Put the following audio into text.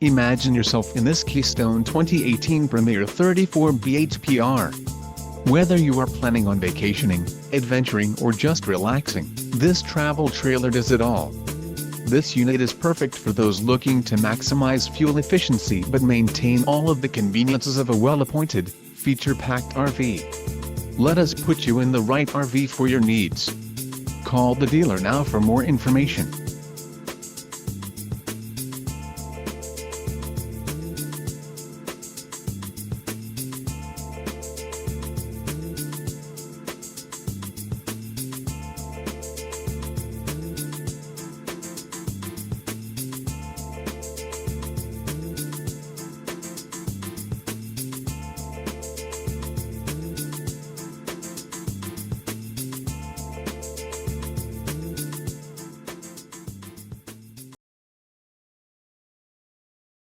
Imagine yourself in this Keystone 2018 Premier 34 bhpr. Whether you are planning on vacationing, adventuring or just relaxing, this travel trailer does it all. This unit is perfect for those looking to maximize fuel efficiency but maintain all of the conveniences of a well-appointed, feature-packed RV. Let us put you in the right RV for your needs. Call the dealer now for more information.